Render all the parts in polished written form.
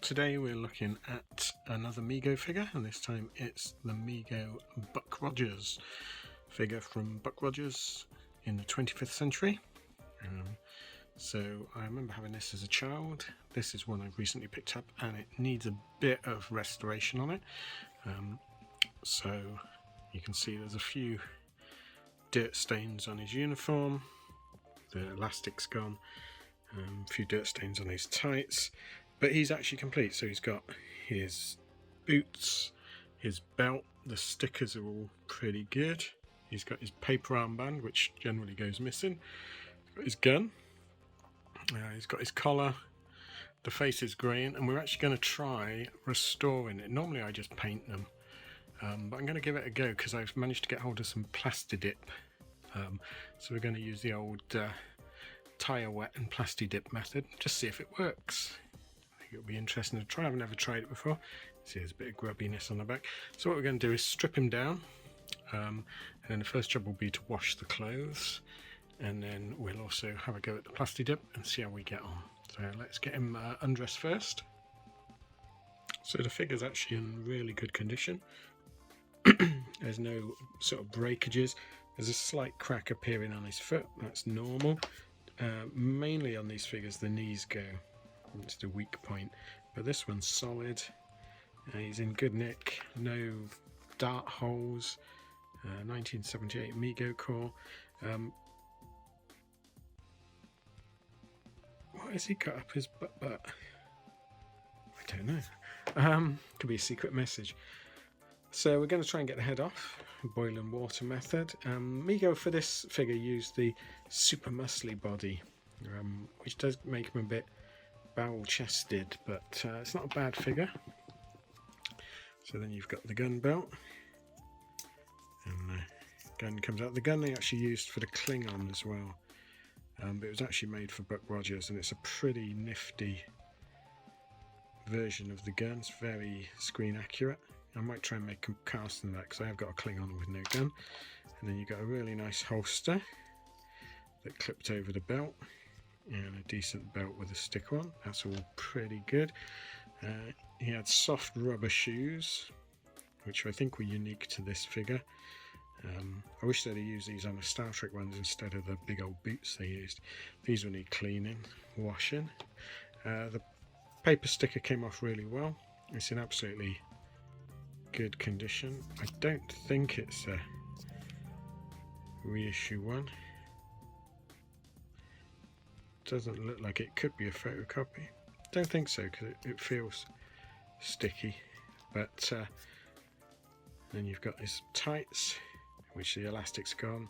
Today we're looking at another Mego figure, and this time it's the Mego Buck Rogers figure from Buck Rogers in the 25th century. So I remember having this as a child. This is one I've recently picked up and it needs a bit of restoration on it. So you can see there's a few dirt stains on his uniform, the elastic's gone, a few dirt stains on his tights. But he's actually complete, so he's got his boots, his belt, the stickers are all pretty good. He's got his paper armband, which generally goes missing. He's got his gun, he's got his collar, the face is green, and we're actually going to try restoring it. Normally I just paint them, but I'm going to give it a go because I've managed to get hold of some Plasti-Dip. So we're going to use the old Tyre Wet and Plasti-Dip method, just see if it works. It'll be interesting to try. I've never tried it before. See, there's a bit of grubbiness on the back. So what we're going to do is strip him down, and then the first job will be to wash the clothes, and then we'll also have a go at the Plastidip and see how we get on. So let's get him undressed first. So the figure's actually in really good condition. There's no sort of breakages. There's a slight crack appearing on his foot. That's normal. Mainly on these figures the knees go. It's the weak point, but this one's solid. He's in good nick, no dart holes. 1978 Mego core. What has he got up his butt? I don't know. Could be a secret message. So we're going to try and get the head off. Boiling water method. Mego for this figure used the super muscly body, which does make him a bit barrel chested, but it's not a bad figure. So then you've got the gun belt, and the gun comes out. The gun they actually used for the Klingon as well, but it was actually made for Buck Rogers, and it's a pretty nifty version of the gun. It's very screen accurate. I might try and make a cast in that because I have got a Klingon with no gun. And then you've got a really nice holster that clipped over the belt, and a decent belt with a stick on. That's all pretty good. He had soft rubber shoes, which I think were unique to this figure. I wish they'd have used these on the Star Trek ones instead of the big old boots they used. These will need cleaning, washing. The paper sticker came off really well. It's in absolutely good condition. I don't think it's a reissue one. Doesn't look like it. Could be a photocopy. Don't think so because it feels sticky. But then you've got his tights, which the elastic's gone,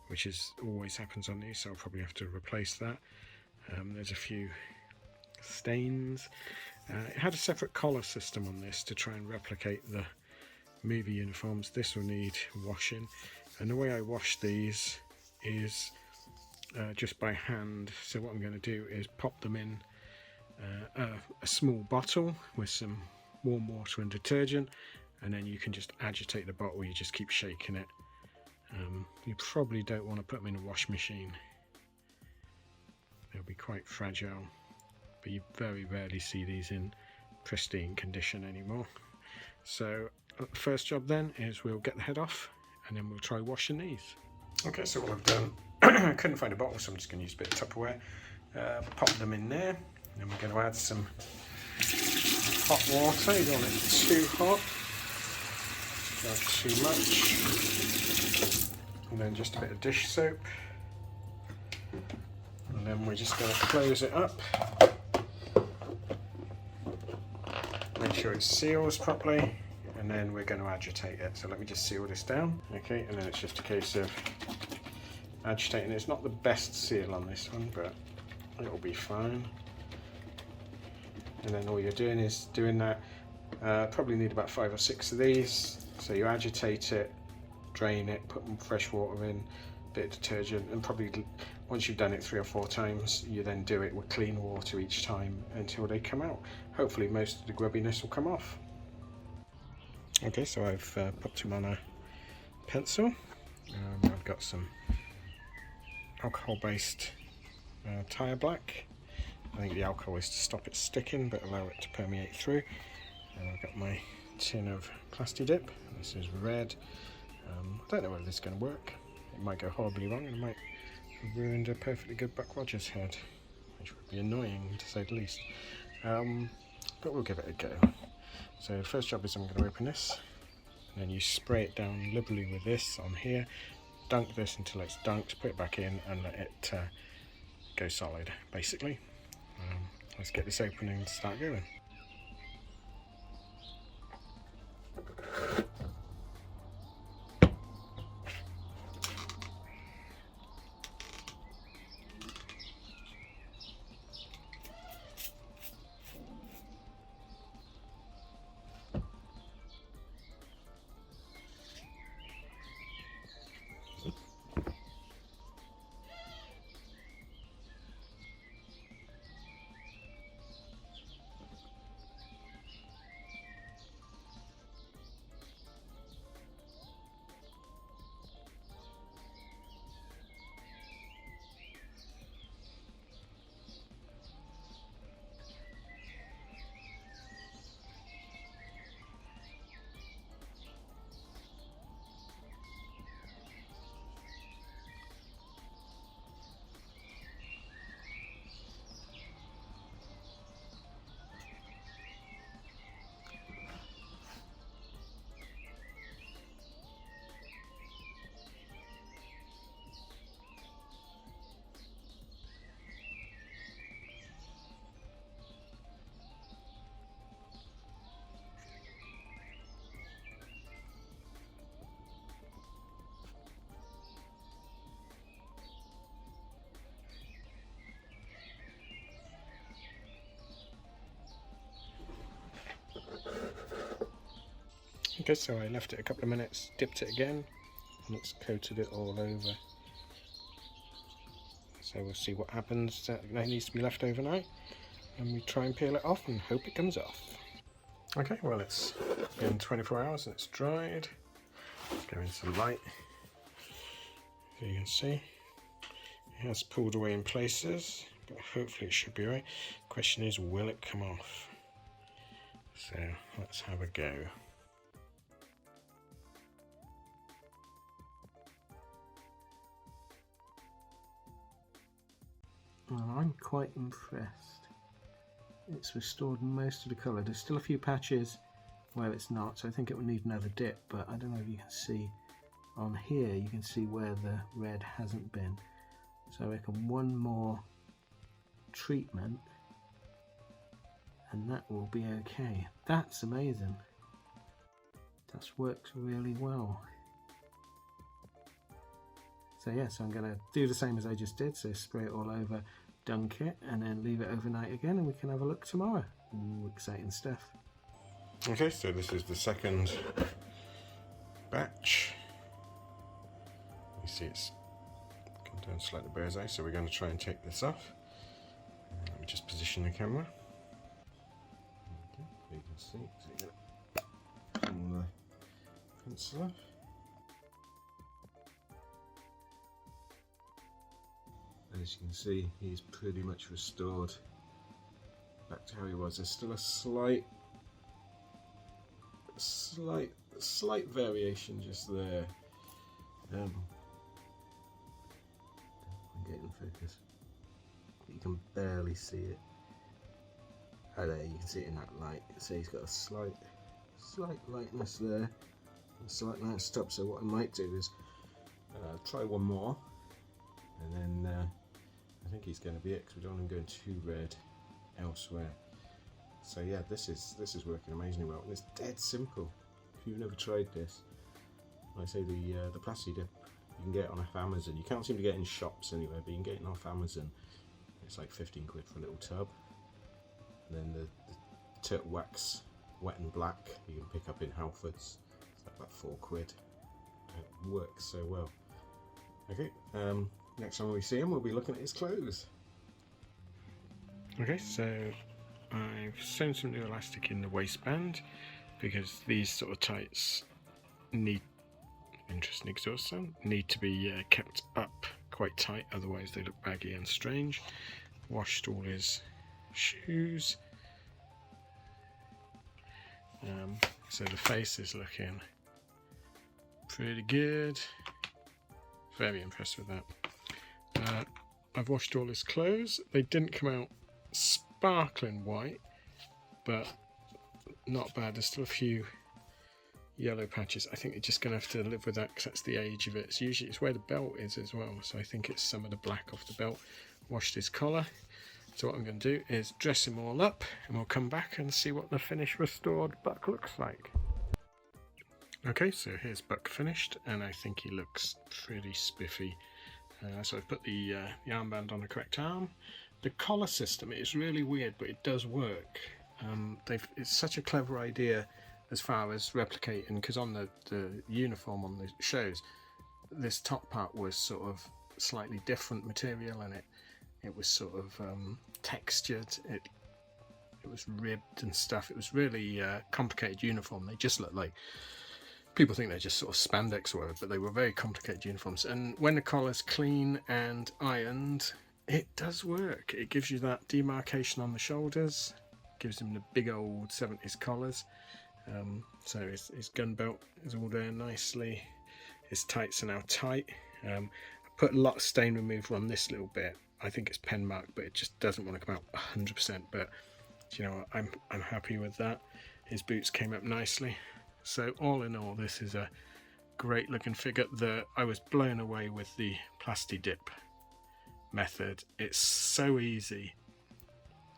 which is always happens on these, so I'll probably have to replace that. There's a few stains. It had a separate collar system on this to try and replicate the movie uniforms. This will need washing, and the way I wash these is just by hand. So what I'm going to do is pop them in a small bottle with some warm water and detergent, and then you can just agitate the bottle. You just keep shaking it. You probably don't want to put them in a wash machine. They'll be quite fragile, but you very rarely see these in pristine condition anymore. So first job then is we'll get the head off, and then we'll try washing these. Okay, so what I've done, I couldn't find a bottle, so I'm just going to use a bit of Tupperware. Pop them in there, and then we're going to add some hot water. You don't want it too hot, not too much, and then just a bit of dish soap, and then we're just going to close it up. Make sure it seals properly, and then we're going to agitate it. So let me just seal this down. Okay, and then it's just a case of agitating. It's not the best seal on this one, but it'll be fine. And then all you're doing is doing that. Probably need about 5 or 6 of these. So you agitate it, drain it, put fresh water in, a bit of detergent, and probably once you've done it 3 or 4 times, you then do it with clean water each time until they come out. Hopefully most of the grubbiness will come off. Okay, so I've popped him on a pencil. I've got some alcohol-based Tyre Black, I think the alcohol is to stop it sticking but allow it to permeate through. And I've got my tin of Plasti-Dip. This is red. I don't know whether this is going to work. It might go horribly wrong and I might have ruined a perfectly good Buck Rogers head, which would be annoying to say the least. But we'll give it a go. So the first job is I'm going to open this, and then you spray it down liberally with this on here, dunk this until it's dunked, put it back in and let it go solid basically. Let's get this open and start going. Okay, so I left it a couple of minutes, dipped it again, and it's coated it all over. So we'll see what happens. That needs to be left overnight, and we try and peel it off and hope it comes off. Okay, well it's been 24 hours and it's dried. Let's go into light. So you can see it has pulled away in places, but hopefully it should be right. Question is, will it come off? So let's have a go. Well, I'm quite impressed. It's restored most of the colour. There's still a few patches where it's not, so I think it will need another dip, but I don't know if you can see on here, you can see where the red hasn't been. So I reckon one more treatment and that will be okay. That's amazing. That's worked really well. So yes, I'm going to do the same as I just did, so spray it all over, dunk it, and then leave it overnight again, and we can have a look tomorrow. Ooh, exciting stuff. Okay, so this is the second batch. You see it's come down slightly bird's eye, so we're going to try and take this off. Let me just position the camera. Okay, so you can see, so you're going to pull the pencil off. As you can see, he's pretty much restored back to how he was. There's still a slight variation just there. I'm getting focus. You can barely see it. Oh, there, you can see it in that light. So he's got a slight lightness there, a slight light stop. So what I might do is try one more, and then I think he's going to be it, because we don't want him going too red elsewhere. So yeah, this is working amazingly well, and it's dead simple. If you've never tried this, like I say, the Plastidip, you can get it on off Amazon. You can't seem to get it in shops anywhere, but you can get it off Amazon. It's like 15 quid for a little tub. And then the Tyre Wax Wet and Black you can pick up in Halfords. It's like about 4 quid. It works so well. Okay, next time we see him, we'll be looking at his clothes. Okay, so I've sewn some new elastic in the waistband because these sort of tights need, interesting exhaust sound, need to be kept up quite tight, otherwise they look baggy and strange. Washed all his shoes. So the face is looking pretty good. Very impressed with that. I've washed all his clothes. They didn't come out sparkling white, but not bad. There's still a few yellow patches. I think you're just going to have to live with that because that's the age of it. It's where the belt is as well, so I think it's some of the black off the belt. Washed his collar. So what I'm going to do is dress him all up and we'll come back and see what the finished restored Buck looks like. Okay, so here's Buck finished, and I think he looks pretty spiffy. So I've put the armband on the correct arm. The collar system is really weird, but it does work. It's such a clever idea as far as replicating, because on the uniform on the shows, this top part was sort of slightly different material, and it was sort of textured. It was ribbed and stuff. It was really complicated uniform. They just look like, people think they're just sort of spandex or whatever, but they were very complicated uniforms. And when the collar's clean and ironed, it does work. It gives you that demarcation on the shoulders, gives him the big old 70s collars. So his gun belt is all there nicely. His tights are now tight. I put a lot of stain remover on this little bit. I think it's pen mark, but it just doesn't want to come out 100%. But you know, I'm happy with that. His boots came up nicely. So all in all, this is a great looking figure. I was blown away with the Plasti-Dip method. It's so easy.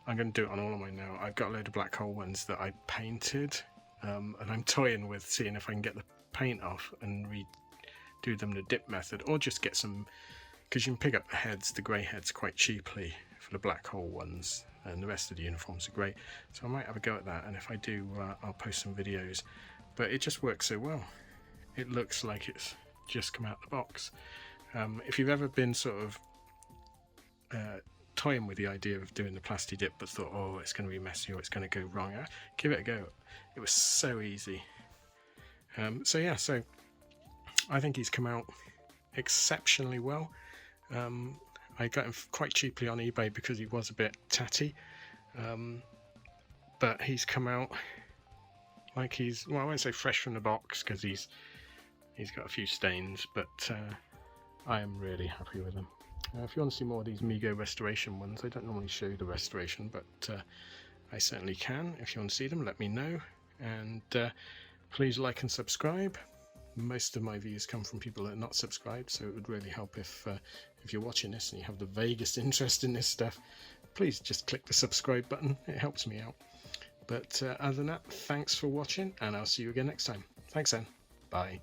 I'm going to do it on all of mine now. I've got a load of black hole ones that I painted, and I'm toying with seeing if I can get the paint off and redo them the dip method, or just get some, because you can pick up the heads, the grey heads, quite cheaply for the black hole ones, and the rest of the uniforms are great. So I might have a go at that, and if I do, I'll post some videos. But it just works so well. It looks like it's just come out the box. If you've ever been sort of toying with the idea of doing the Plasti-Dip but thought, oh, it's going to be messy or it's going to go wrong, give it a go. It was so easy. So yeah, so I think he's come out exceptionally well. I got him quite cheaply on eBay because he was a bit tatty, but he's come out like he's, well, I won't say fresh from the box because he's got a few stains, but I am really happy with him. If you want to see more of these Mego restoration ones, I don't normally show you the restoration, but I certainly can. If you want to see them, let me know, and please like and subscribe. Most of my views come from people that are not subscribed, so it would really help if you're watching this and you have the vaguest interest in this stuff, please just click the subscribe button. It helps me out. But other than that, thanks for watching, and I'll see you again next time. Thanks then. Bye.